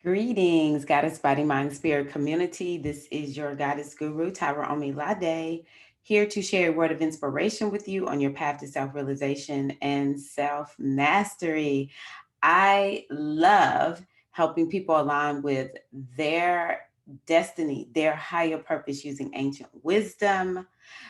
Greetings, Goddess Body Mind Spirit community. This is your Goddess Guru, Tirra Omilade, here to share a word of inspiration with you on your path to self-realization and self-mastery. I love helping people align with their destiny, their higher purpose using ancient wisdom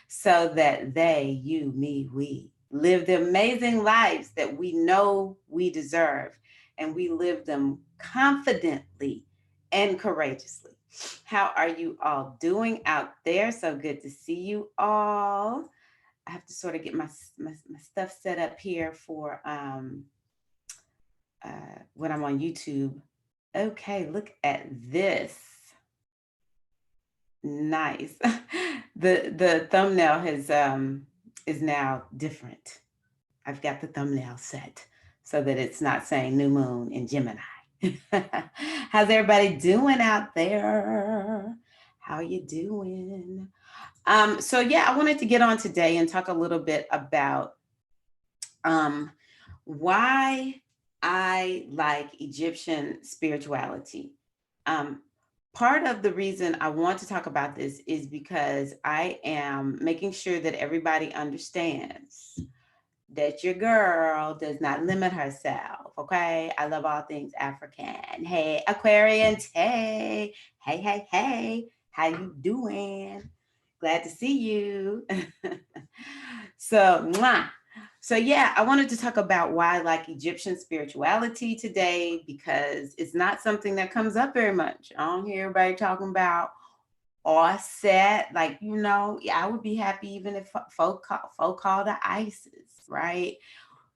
so that they, you, me, we live the amazing lives that we know we deserve and we live them confidently and courageously. How are you all doing out there? So good to see you all. I have to sort of get my stuff set up here for when I'm on YouTube. Okay, look at this. Nice. The thumbnail has is now different. I've got the thumbnail set so that it's not saying new moon in Gemini. How's everybody doing out there? How you doing? So yeah, I wanted to get on today and talk a little bit about um why I like Egyptian spirituality. Um, Part of the reason I want to talk about this is because I am making sure that everybody understands that your girl does not limit herself. Okay. I love all things African. Hey, Aquarians. Hey, hey, hey, hey. How you doing? Glad to see you. So, mwah. So yeah, I wanted to talk about why I like Egyptian spirituality today because it's not something that comes up very much. I don't hear everybody talking about offset. Like, yeah, I would be happy even if folk call the ISIS, right?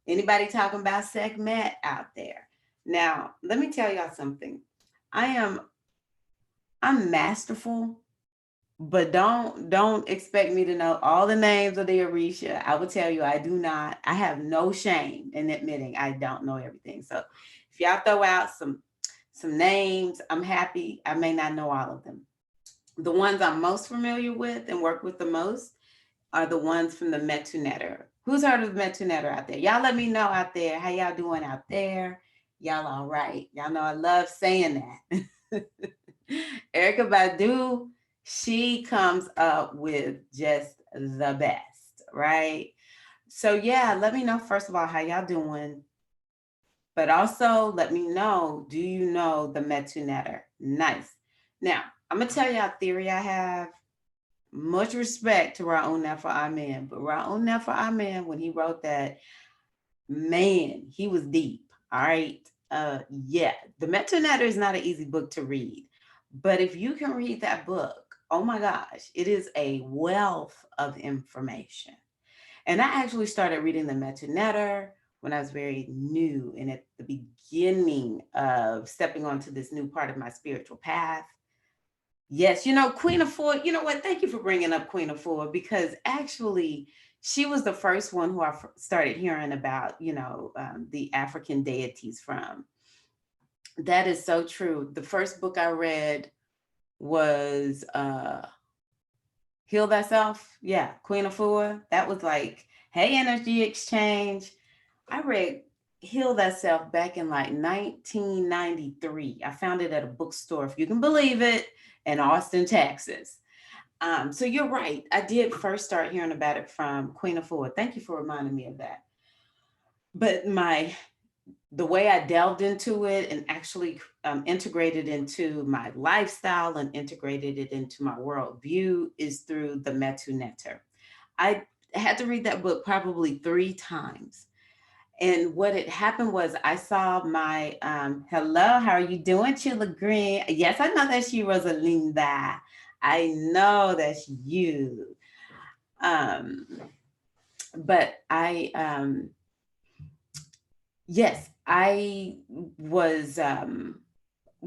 Anybody talking about segment out there? Now, let me tell y'all something. I am I'm masterful, but don't expect me to know all the names of the Orisha. I will tell you I do not. I have no shame in admitting I don't know everything. So if y'all throw out some names, I'm happy. I may not know all of them. The ones I'm most familiar with and work with the most are the ones from the Metu Netter. Who's heard of the Metu Netter out there? Y'all let me know out there. How y'all doing out there? Y'all all right? Y'all know I love saying that. Erica Badu, she comes up with just the best, right? So yeah, let me know first of all how y'all doing, but also let me know, do you know the Metu Netter? Nice. Now, I'm gonna tell y'all a theory I have. Much respect to Raul Nefer Amen, but Raul Nefer Amen, when he wrote that, man, he was deep. All right. Yeah, the Metronetta is not an easy book to read, but if you can read that book, oh my gosh, it is a wealth of information. And I actually started reading the Metronetta when I was very new and at the beginning of stepping onto this new part of my spiritual path. Yes, Queen of Four, you know what? Thank you for bringing up Queen of Four because actually she was the first one who I started hearing about, the African deities from. That is so true. The first book I read was Heal Thyself. Yeah, Queen of Four. That was like, hey, energy exchange. I read Heal Thyself back in like 1993. I found it at a bookstore, if you can believe it, in Austin, Texas. So you're right. I did first start hearing about it from Queen of Four. Thank you for reminding me of that. But the way I delved into it and actually integrated into my lifestyle and integrated it into my worldview is through the Metu Neter. I had to read that book probably 3 times. And what had happened was I saw my hello, how are you doing, Chilla Green? Yes, I know that's you, Rosalinda. I know that's you. Um, but yes, I was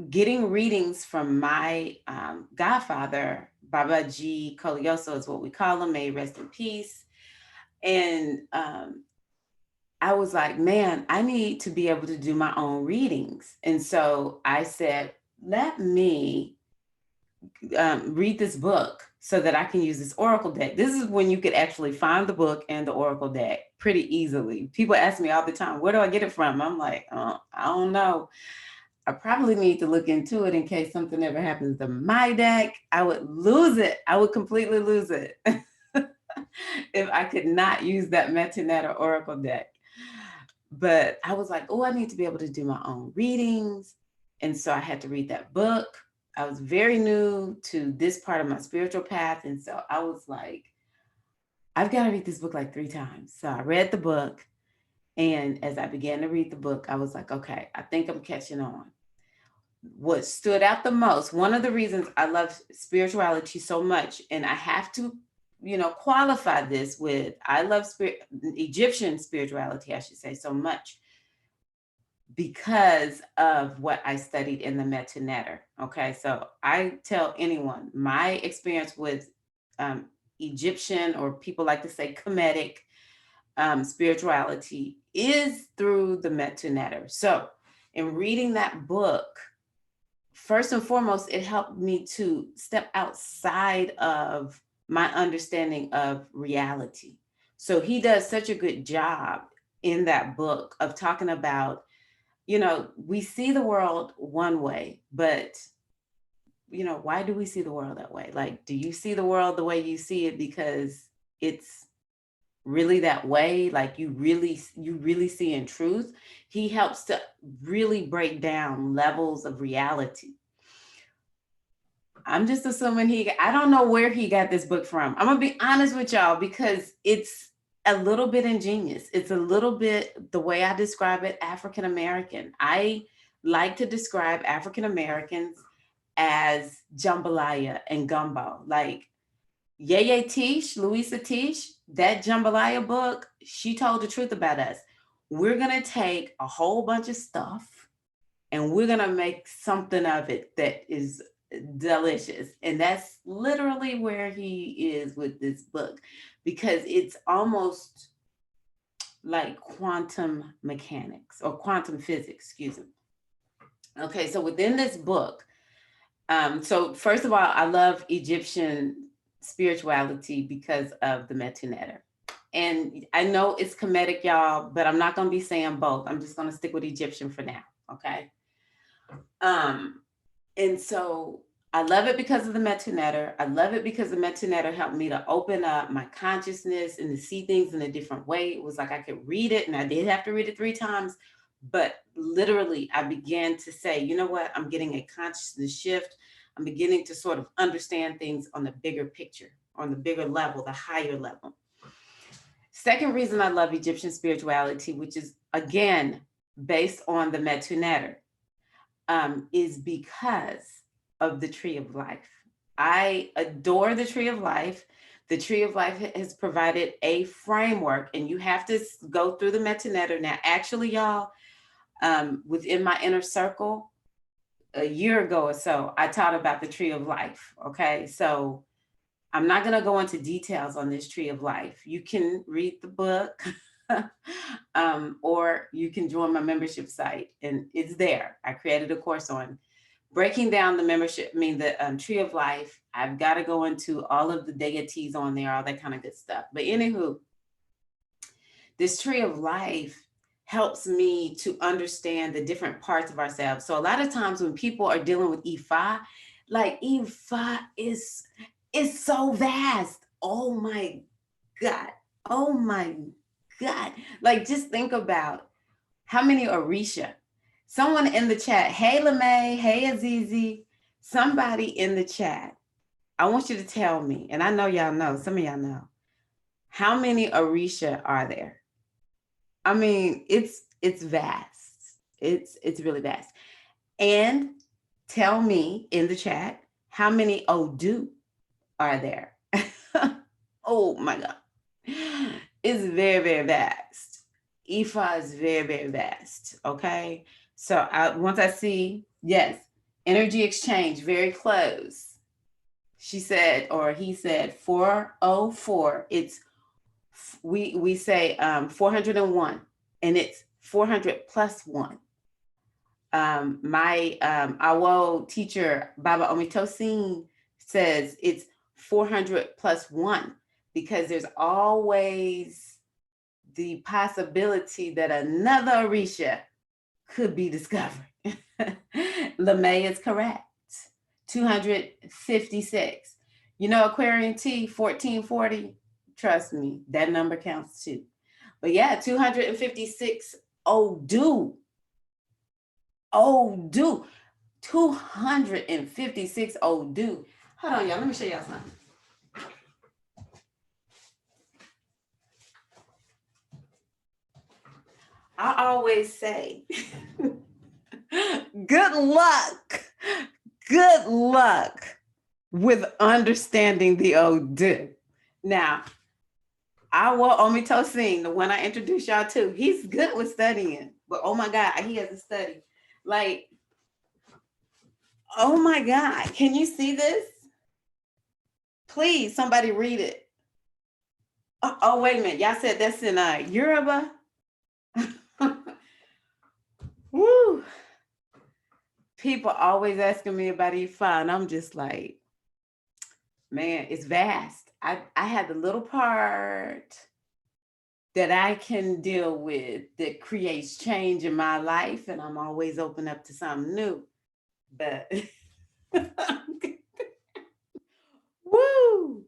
getting readings from my godfather, Baba G. Kolioso is what we call him, may he rest in peace. And I was like, man, I need to be able to do my own readings. And so I said, let me read this book so that I can use this Oracle deck. This is when you could actually find the book and the Oracle deck pretty easily. People ask me all the time, where do I get it from? I'm like, I don't know. I probably need to look into it in case something ever happens to my deck. I would lose it. I would completely lose it if I could not use that Metanetta Oracle deck. But I was like, oh, I need to be able to do my own readings. And so I had to read that book. I was very new to this part of my spiritual path. And so I was like, I've got to read this book like 3 times. So I read the book. And as I began to read the book, I was like, okay, I think I'm catching on. What stood out the most, one of the reasons I love spirituality so much, and I have to, qualify this with, I love Egyptian spirituality, I should say, so much because of what I studied in the Metanetta. Okay, so I tell anyone my experience with Egyptian, or people like to say Kemetic spirituality, is through the Metanetta. So in reading that book, first and foremost, it helped me to step outside of my understanding of reality. So he does such a good job in that book of talking about, we see the world one way, but, why do we see the world that way? Like, do you see the world the way you see it because it's really that way? Like you really see in truth? He helps to really break down levels of reality. I'm just assuming I don't know where he got this book from. I'm gonna be honest with y'all, because it's a little bit ingenious. It's a little bit, the way I describe it, African American. I like to describe African Americans as jambalaya and gumbo. Like Yeye Tish, Louisa Tish, that jambalaya book, she told the truth about us. We're gonna take a whole bunch of stuff and we're gonna make something of it that is delicious. And that's literally where he is with this book, because it's almost like quantum mechanics or quantum physics, excuse me. Okay, so within this book, so first of all, I love Egyptian spirituality because of the Metanetta. And I know it's Kemetic, y'all, but I'm not going to be saying both. I'm just going to stick with Egyptian for now, okay? And so I love it because of the Metanetta. I love it because the Metanetta helped me to open up my consciousness and to see things in a different way. It was like I could read it, and I did have to read it 3 times, but literally I began to say, you know what? I'm getting a consciousness shift. I'm beginning to sort of understand things on the bigger picture, on the bigger level, the higher level. Second reason I love Egyptian spirituality, which is again based on the Metanetta, is because of the Tree of Life. I adore the Tree of Life. The Tree of Life has provided a framework, and you have to go through the Metanetta. Now, actually, y'all, within my inner circle, a year ago or so, I taught about the Tree of Life. Okay, so I'm not going to go into details on this Tree of Life. You can read the book, or you can join my membership site, and it's there. I created a course on breaking down the membership, the Tree of Life. I've got to go into all of the deities on there, all that kind of good stuff. But anywho, this Tree of Life helps me to understand the different parts of ourselves. So a lot of times when people are dealing with Ifa, like Ifa is so vast. Oh my God. Oh my God. Like, just think about how many Orisha. Someone in the chat, hey LeMay, hey Azizi, somebody in the chat, I want you to tell me, and I know y'all know, some of y'all know, how many Orisha are there? I mean, it's vast. It's really vast. And tell me in the chat, how many Odu are there? Oh my God. It's very, very vast. Ifa is very, very vast. Okay. So once I see, yes, energy exchange, very close. She said, or he said 404. It's, we say 401, and it's 400 plus 1. My Awo teacher, Baba Omitosin, says it's 400 plus 1, because there's always the possibility that another Orisha could be discovered. LeMay is correct. 256. You know, Aquarian T, 1440. Trust me, that number counts too. But yeah, 256. Oh, do. Oh, do. 256. Oh, do. Hold on, y'all. Let me show y'all something. I always say, good luck. Good luck with understanding the Odu. Now, our Omitosin, the one I introduced y'all to, he's good with studying, but oh my God, he has to study. Like, oh my God, can you see this? Please, somebody read it. Oh, wait a minute. Y'all said that's in Yoruba? Woo. People always asking me about Ifa, and I'm just like, man, it's vast. I had the little part that I can deal with that creates change in my life, and I'm always open up to something new. But woo!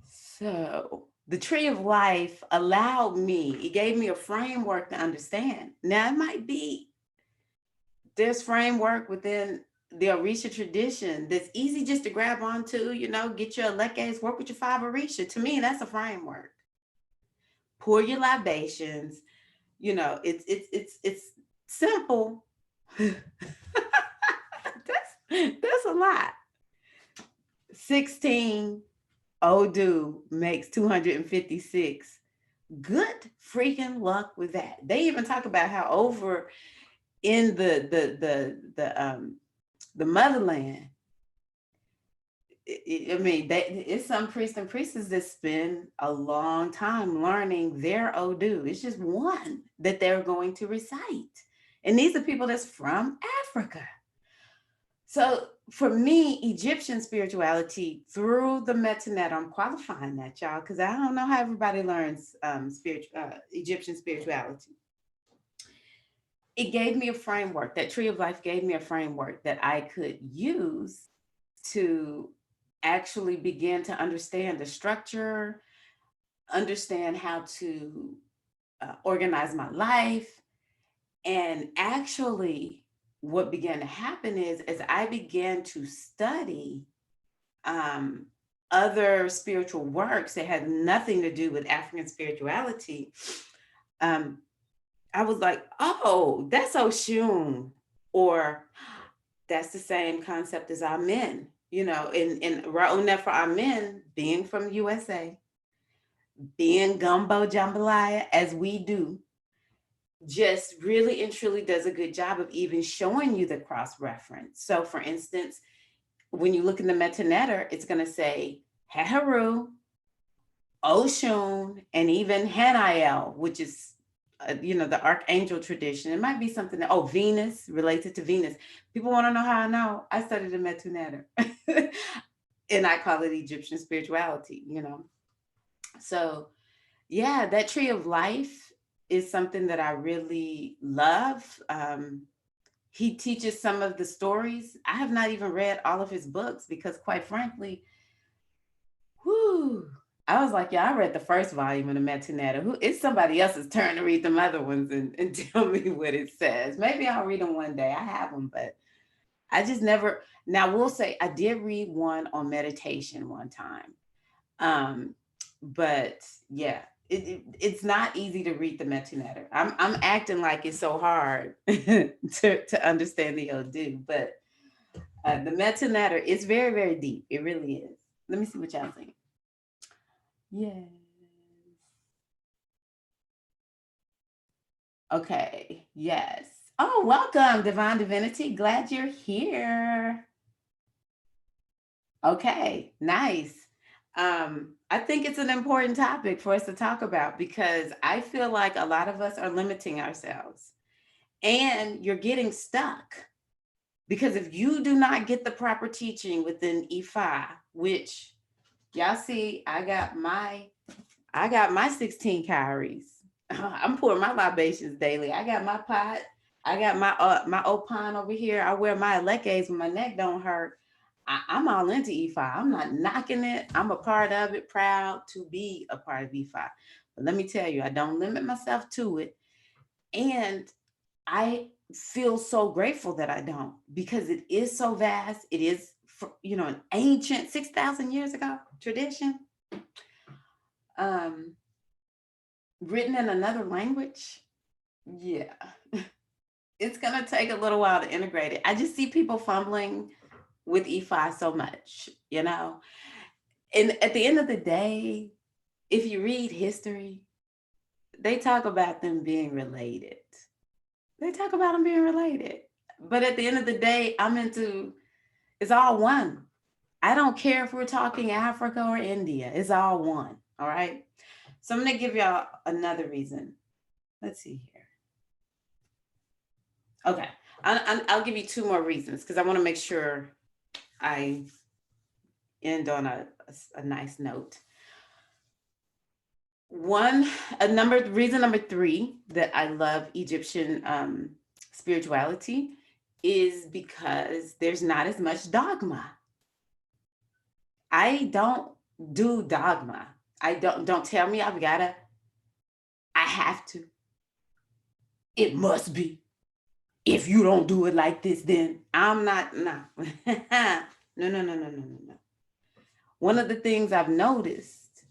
So the tree of life allowed me, it gave me a framework to understand. Now it might be there's framework within the Orisha tradition that's easy just to grab onto, you know, get your lekes, work with your five Orisha. To me, that's a framework. Pour your libations, you know, it's simple. that's a lot. 16 Odu makes 256. Good freaking luck with that. They even talk about how over in the motherland, I mean, it's some priests and priestesses that spend a long time learning their Odu. It's just one that they're going to recite. And these are people that's from Africa. So for me, Egyptian spirituality through the Metanet, I'm qualifying that, y'all, because I don't know how everybody learns Egyptian spirituality. It gave me a framework. That tree of life gave me a framework that I could use to actually begin to understand the structure, understand how to organize my life. And actually, what began to happen is as I began to study other spiritual works that had nothing to do with African spirituality, I was like, oh, that's Oshun, or that's the same concept as Amen. You know, in Ra'uneh for Amen, being from USA, being gumbo jambalaya as we do, just really and truly does a good job of even showing you the cross reference. So for instance, when you look in the Metanetter, it's going to say Heharu, Oshun, and even Haniel, which is, you know, the archangel tradition. It might be something that, oh, Venus, related to Venus. People want to know how I know. I studied the Metanetter. And I call it Egyptian spirituality, you know. So yeah, that tree of life is something that I really love. He teaches some of the stories. I have not even read all of his books because, quite frankly, whew, I was like, yeah, I read the first volume of the Metanetta. It's somebody else's turn to read them other ones and tell me what it says. Maybe I'll read them one day. I have them, but I just never. Now, we'll say I did read one on meditation one time. But yeah, it's not easy to read the Metanetter. I'm acting like it's so hard to understand the Odu, but the Metanetter is very, very deep. It really is. Let me see what y'all think. Yes. Okay. Yes. Oh, welcome, Divine Divinity. Glad you're here. Okay. Nice. I think it's an important topic for us to talk about because I feel like a lot of us are limiting ourselves and you're getting stuck because if you do not get the proper teaching within Ifa, which y'all see, I got my 16 calories. I'm pouring my libations daily. I got my pot. I got my opine over here. I wear my leggings when my neck don't hurt. I'm all into E5. I'm not knocking it. I'm a part of it, proud to be a part of E5. But let me tell you, I don't limit myself to it. And I feel so grateful that I don't, because it is so vast. It is, an ancient 6,000 years ago tradition, um, written in another language. Yeah, it's gonna take a little while to integrate it. I just see people fumbling with E5 so much, And at the end of the day, if you read history, they talk about them being related. They talk about them being related. But at the end of the day, it's all one. I don't care if we're talking Africa or India, it's all one. All right. So I'm going to give y'all another reason. Let's see here. Okay. I'll give you two more reasons because I want to make sure I end on a nice note. Reason number three that I love Egyptian spirituality is because there's not as much dogma. I don't do dogma. Don't tell me I have to. It must be. If you don't do it like this, then I'm not, no. No. One of the things I've noticed,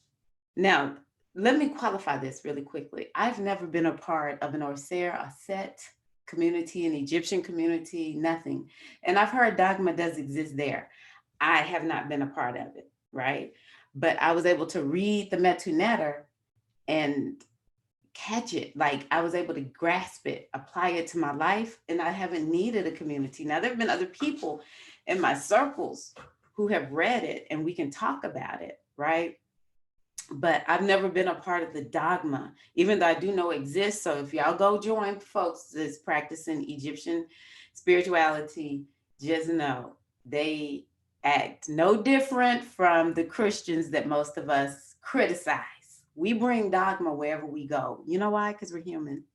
now, let me qualify this really quickly. I've never been a part of an Osset community, an Egyptian community, nothing. And I've heard dogma does exist there. I have not been a part of it, right? But I was able to read the Metu Neter and catch it. Like I was able to grasp it, apply it to my life, and I haven't needed a community. Now, there have been other people in my circles who have read it and we can talk about it, right? But I've never been a part of the dogma, even though I do know it exists. So if y'all go join folks that's practicing Egyptian spirituality, just know they act no different from the Christians that most of us criticize. We bring dogma wherever we go. You know why? Because we're human.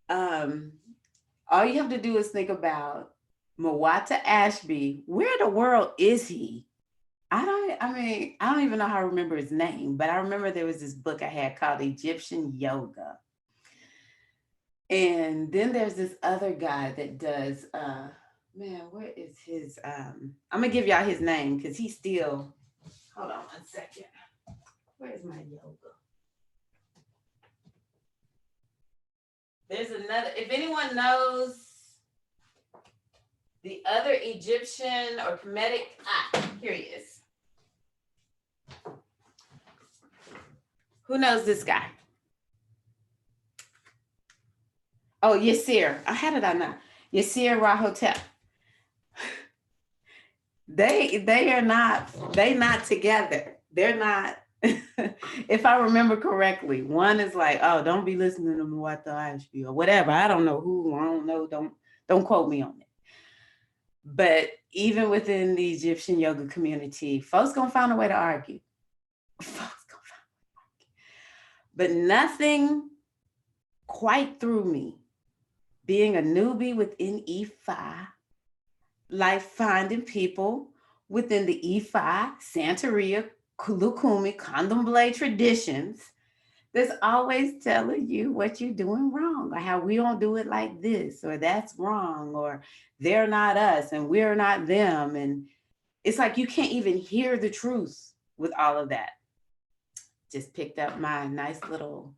All you have to do is think about Mawata Ashby. Where in the world is he? I don't even know how to remember his name, but I remember there was this book I had called Egyptian Yoga. And then there's this other guy that does, where is his, I'm gonna give y'all his name because he's still, hold on 1 second. Where's my yoga? There's another, if anyone knows the other Egyptian or Kemetic, here he is. Who knows this guy? Oh, Yasir. How did I know? Yasir Rahotep. They're not together. They're not. If I remember correctly, one is like, oh, don't be listening to Muwatta Ashby or whatever. I don't know who. I don't know. Don't quote me on it. But even within the Egyptian yoga community, folks gonna find a way to argue. But nothing quite threw me. Being a newbie within E5, like finding people within the E5, Santeria, Lukumi, Candomblé traditions that's always telling you what you're doing wrong, or how we don't do it like this, or that's wrong, or they're not us and we're not them. And it's like you can't even hear the truth with all of that. Just picked up my nice little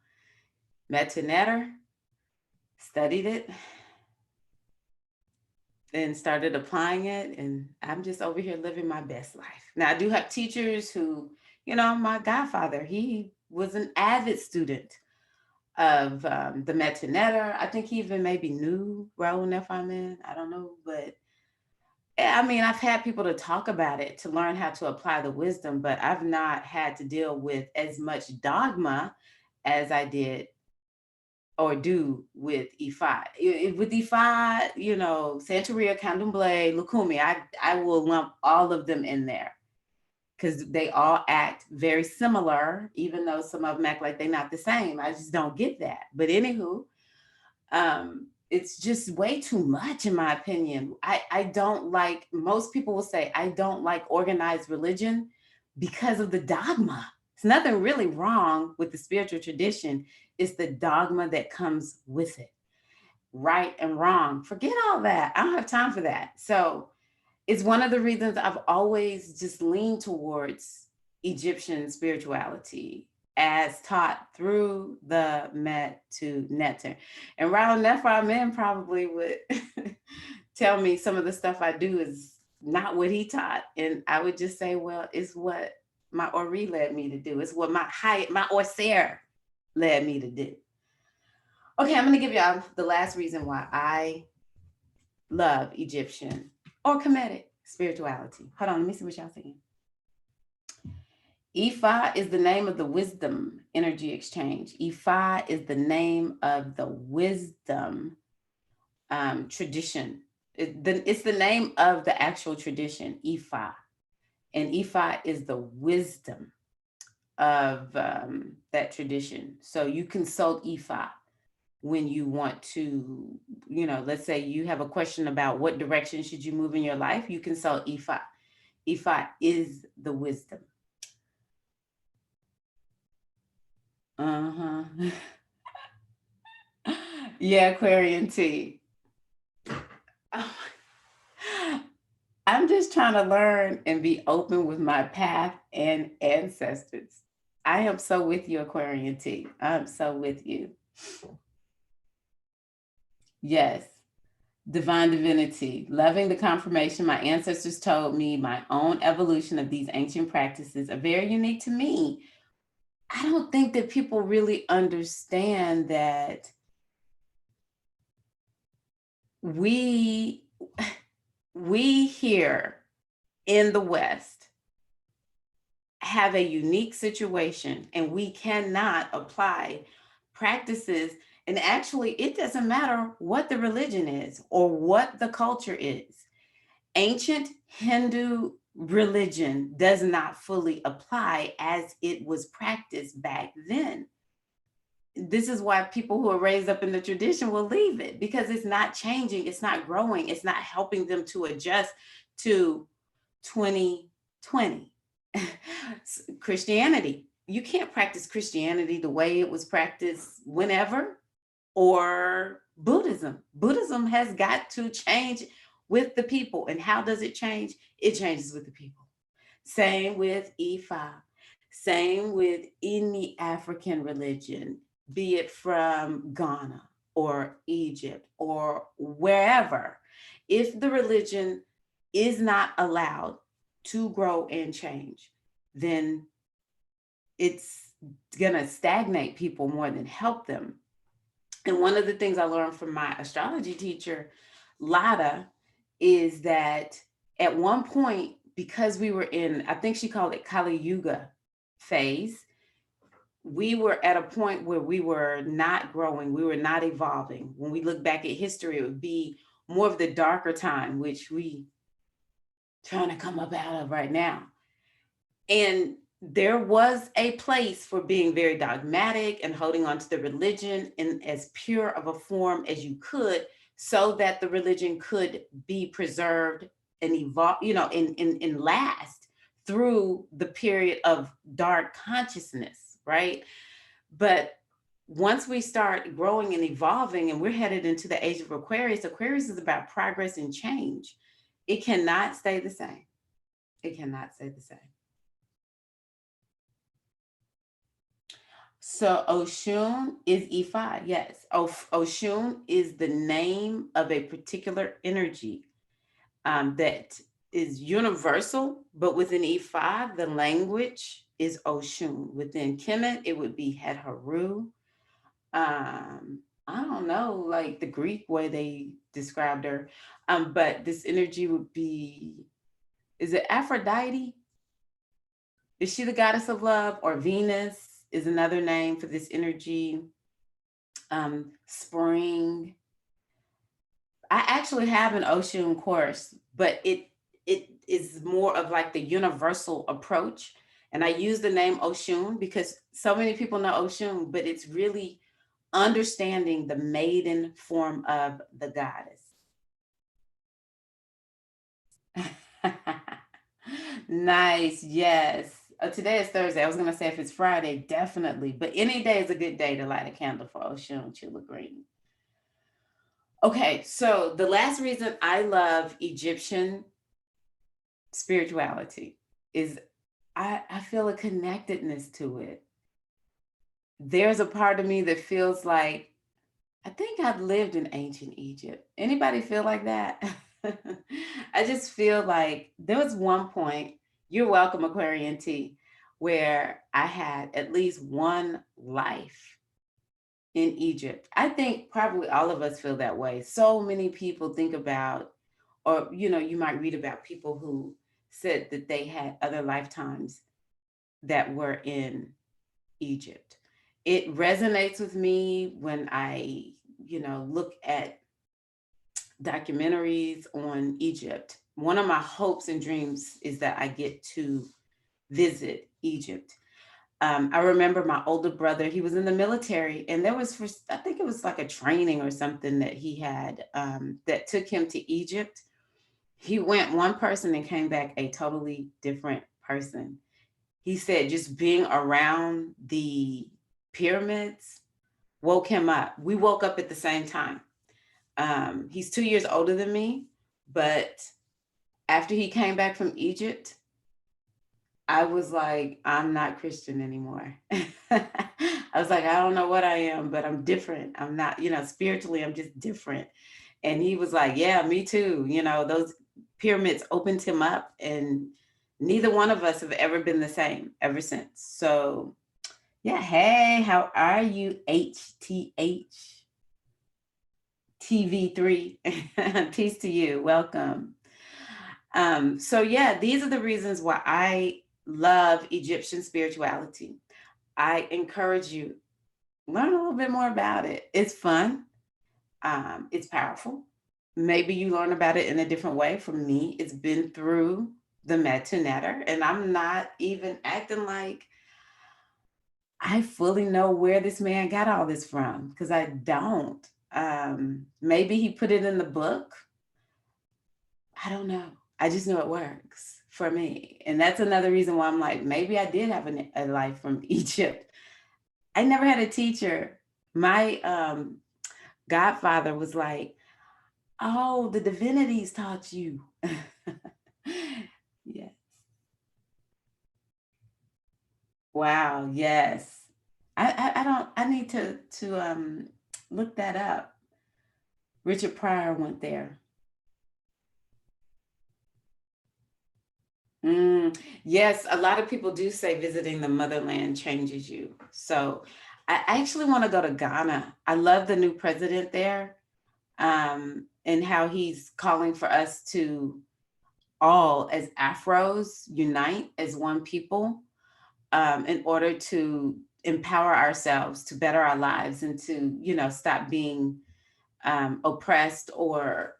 Metu Neter, studied it, and started applying it. And I'm just over here living my best life. Now, I do have teachers who, my godfather, he was an avid student of the Metu Neter. I think he even maybe knew Raoul Nefamin. I don't know. But I've had people to talk about it, to learn how to apply the wisdom, but I've not had to deal with as much dogma as I did or do with E5. With E5, Santeria, Candomblé, Lukumi, I will lump all of them in there because they all act very similar, even though some of them act like they're not the same. I just don't get that. But anywho, it's just way too much, in my opinion. I don't like, most people will say, I don't like organized religion because of the dogma. It's nothing really wrong with the spiritual tradition. It's the dogma that comes with it. Right and wrong. Forget all that. I don't have time for that. So it's one of the reasons I've always just leaned towards Egyptian spirituality as taught through the Met to Netter. And Ronald Nephra men probably would tell me some of the stuff I do is not what he taught. And I would just say, well, it's what my Ori led me to do. It's what my Orser led me to do. Okay, I'm gonna give y'all the last reason why I love Egyptian or Kemetic spirituality. Hold on, let me see what y'all saying. Ifa is the name of the wisdom energy exchange. Ifa is the name of the wisdom tradition. It's the name of the actual tradition, Ifa. And Ifa is the wisdom of that tradition. So you consult Ifa when you want to, let's say you have a question about what direction should you move in your life, you consult Ifa. Ifa is the wisdom. Uh-huh. Yeah, Aquarian tea. Oh, I'm just trying to learn and be open with my path and ancestors. I am so with you, Aquarian tea. I'm so with you. Yes. Divine divinity, loving the confirmation my ancestors told me, my own evolution of these ancient practices are very unique to me. I don't think that people really understand that we here in the West have a unique situation, and we cannot apply practices. And actually, it doesn't matter what the religion is or what the culture is. Ancient Hindu religion does not fully apply as it was practiced back then. This is why people who are raised up in the tradition will leave it, because it's not changing, it's not growing, it's not helping them to adjust to 2020. Christianity, you can't practice Christianity the way it was practiced whenever, or Buddhism has got to change with the people. And how does it change? It changes with the people. Same with Ifa, same with any African religion, be it from Ghana or Egypt or wherever. If the religion is not allowed to grow and change, then it's gonna stagnate people more than help them. And one of the things I learned from my astrology teacher, Lada, is that at one point, because we were in, I think she called it Kali Yuga phase, we were at a point where we were not growing, we were not evolving. When we look back at history, it would be more of the darker time, which we trying to come up out of right now. And there was a place for being very dogmatic and holding on to the religion in as pure of a form as you could, so that the religion could be preserved and evolve, and last through the period of dark consciousness, right? But once we start growing and evolving and we're headed into the age of Aquarius, Aquarius is about progress and change. It cannot stay the same. It cannot stay the same. So Oshun is Ifa, yes. Oshun is the name of a particular energy that is universal, but within Ifa, the language is Oshun. Within Kemet, it would be Het Haru. I don't know, like the Greek way they described her, but this energy would be, is it Aphrodite? Is she the goddess of love? Or Venus is another name for this energy. Spring. I actually have an Oshun course, but it is more of like the universal approach. And I use the name Oshun because so many people know Oshun, but it's really understanding the maiden form of the goddess. Nice. Yes. Today is Thursday. I was going to say if it's Friday, definitely. But any day is a good day to light a candle for Oshun Chula Green. Okay. So the last reason I love Egyptian spirituality is I feel a connectedness to it. There's a part of me that feels like I think I've lived in ancient Egypt. Anybody feel like that? I just feel like there was one point, you're welcome, Aquarian T, where I had at least one life in Egypt. I think probably all of us feel that way. So many people think about, or you might read about people who said that they had other lifetimes that were in Egypt. It resonates with me when I, look at documentaries on Egypt. One of my hopes and dreams is that I get to visit Egypt. I remember my older brother, he was in the military, and there was, I think it was like a training or something that he had that took him to Egypt. He went one person and came back a totally different person. He said just being around the pyramids woke him up. We woke up at the same time. He's 2 years older than me, but after he came back from Egypt, I was like, I'm not Christian anymore. I was like, I don't know what I am, but I'm different. I'm not, spiritually, I'm just different. And he was like, yeah, me too. Those pyramids opened him up, and neither one of us have ever been the same ever since. So, yeah, hey, how are you, HTH TV3? Peace to you. Welcome. So, yeah, these are the reasons why I love Egyptian spirituality. I encourage you, learn a little bit more about it. It's fun. It's powerful. Maybe you learn about it in a different way. For me, it's been through the Metu Neter, and I'm not even acting like I fully know where this man got all this from, because I don't. Maybe he put it in the book. I don't know. I just know it works for me. And that's another reason why I'm like, maybe I did have a life from Egypt. I never had a teacher. My godfather was like, oh, the divinities taught you. Yes. Wow. Yes. I don't, I need to look that up. Richard Pryor went there. Yes, a lot of people do say visiting the motherland changes you. So I actually want to go to Ghana. I love the new president there, and how he's calling for us to all, as Afros, unite as one people, in order to empower ourselves, to better our lives, and to, stop being oppressed, or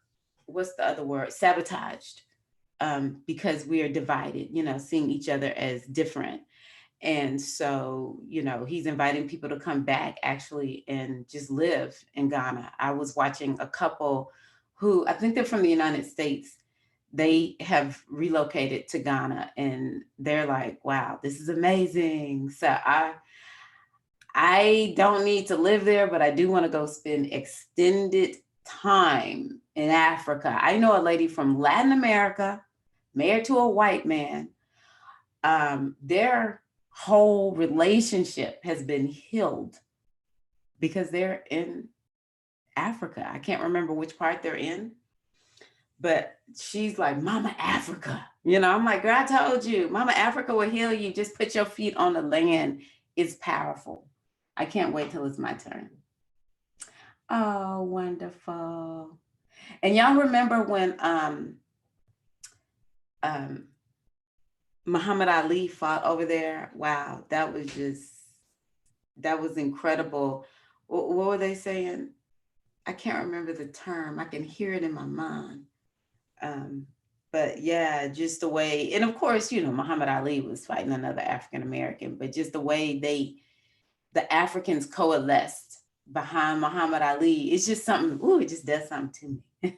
what's the other word? Sabotaged, because we are divided, seeing each other as different. And so, he's inviting people to come back actually and just live in Ghana. I was watching a couple who, I think they're from the United States. They have relocated to Ghana, and they're like, wow, this is amazing. So I don't need to live there, but I do want to go spend extended time in Africa. I know a lady from Latin America, married to a white man. Their whole relationship has been healed because they're in Africa. I can't remember which part they're in, but she's like, Mama Africa. I'm like, girl, I told you, Mama Africa will heal you. Just put your feet on the land. It's powerful. I can't wait till it's my turn. Oh, wonderful. And y'all remember when Muhammad Ali fought over there? Wow, that was incredible. What were they saying? I can't remember the term. I can hear it in my mind. But yeah, just the way, and of course, Muhammad Ali was fighting another African American, but just the way the Africans coalesced behind Muhammad Ali. It's just something, ooh, it just does something to me.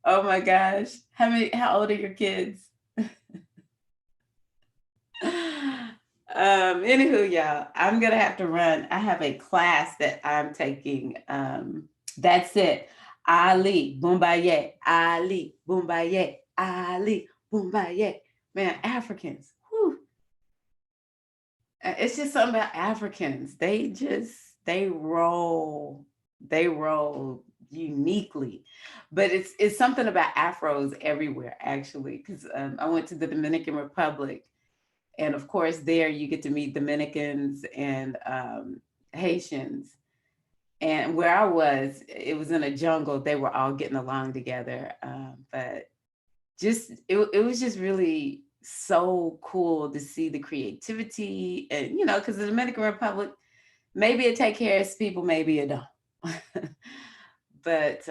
Oh my gosh. How old are your kids? Anywho, y'all, I'm gonna have to run. I have a class that I'm taking. That's it. Ali, Boombaye, Ali, Boombaye, Ali, Boombaye. Man, Africans. Whew. It's just something about Africans. They roll uniquely. But it's something about Afros everywhere, actually. Because I went to the Dominican Republic, and of course there you get to meet Dominicans and Haitians. And where I was, it was in a jungle. They were all getting along together, but it was just really so cool to see the creativity. And because the Dominican Republic, maybe it take care of its people, maybe it don't. But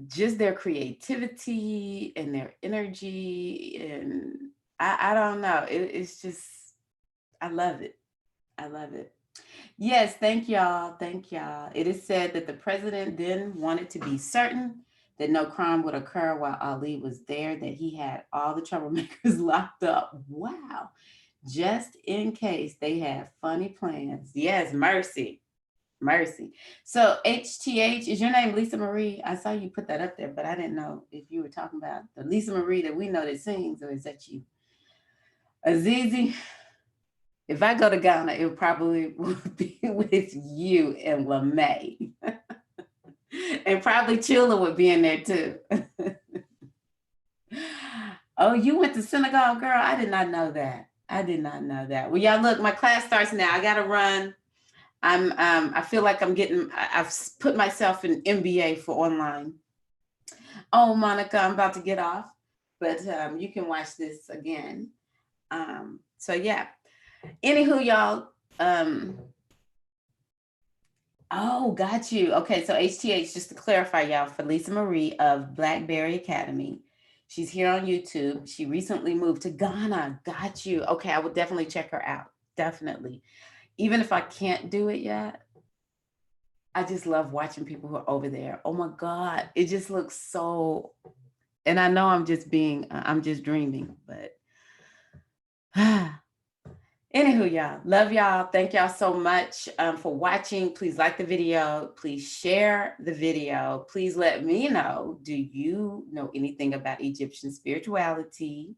just their creativity and their energy, and I don't know. It's just, I love it. I love it. Yes, thank y'all. Thank y'all. It is said that the president then wanted to be certain that no crime would occur while Ali was there, that he had all the troublemakers locked up. Wow. Just in case they had funny plans. Yes, mercy. Mercy. So HTH, is your name Lisa Marie? I saw you put that up there, but I didn't know if you were talking about the Lisa Marie that we know that sings, or is that you? Azizi, if I go to Ghana, it probably would be with you and LeMay. And probably Chula would be in there too. Oh, you went to Senegal, girl? I did not know that. I did not know that. Well, y'all, look, my class starts now. I gotta run. I feel like I've put myself in MBA for online. Oh, Monica, I'm about to get off, but you can watch this again. So yeah. Anywho, y'all. Oh, got you. Okay, so HTH, just to clarify, y'all, for Lisa Marie of Blackberry Academy. She's here on YouTube. She recently moved to Ghana. Got you. Okay, I will definitely check her out. Definitely. Even if I can't do it yet, I just love watching people who are over there. Oh my God, it just looks so. And I know I'm just dreaming, but anywho, y'all, love y'all. Thank y'all so much for watching. Please like the video. Please share the video. Please let me know, do you know anything about Egyptian spirituality?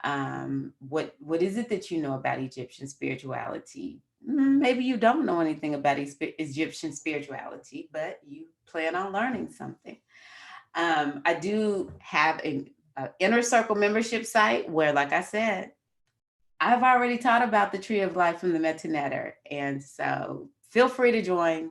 What is it that you know about Egyptian spirituality? Maybe you don't know anything about Egyptian spirituality, but you plan on learning something. I do have an inner circle membership site where, like I said, I've already taught about the tree of life from the Metanetter. And so feel free to join.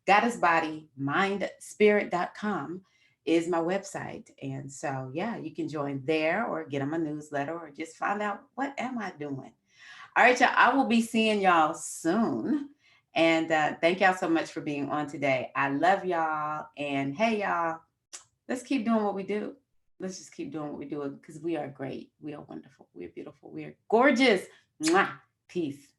goddessbodymindspirit.com is my website. And so, yeah, you can join there or get on my newsletter or just find out what am I doing. All right, y'all, I will be seeing y'all soon. And thank y'all so much for being on today. I love y'all. And hey, y'all, let's keep doing what we do. Let's just keep doing what we do because we are great. We are wonderful. We are beautiful. We are gorgeous. Mwah. Peace.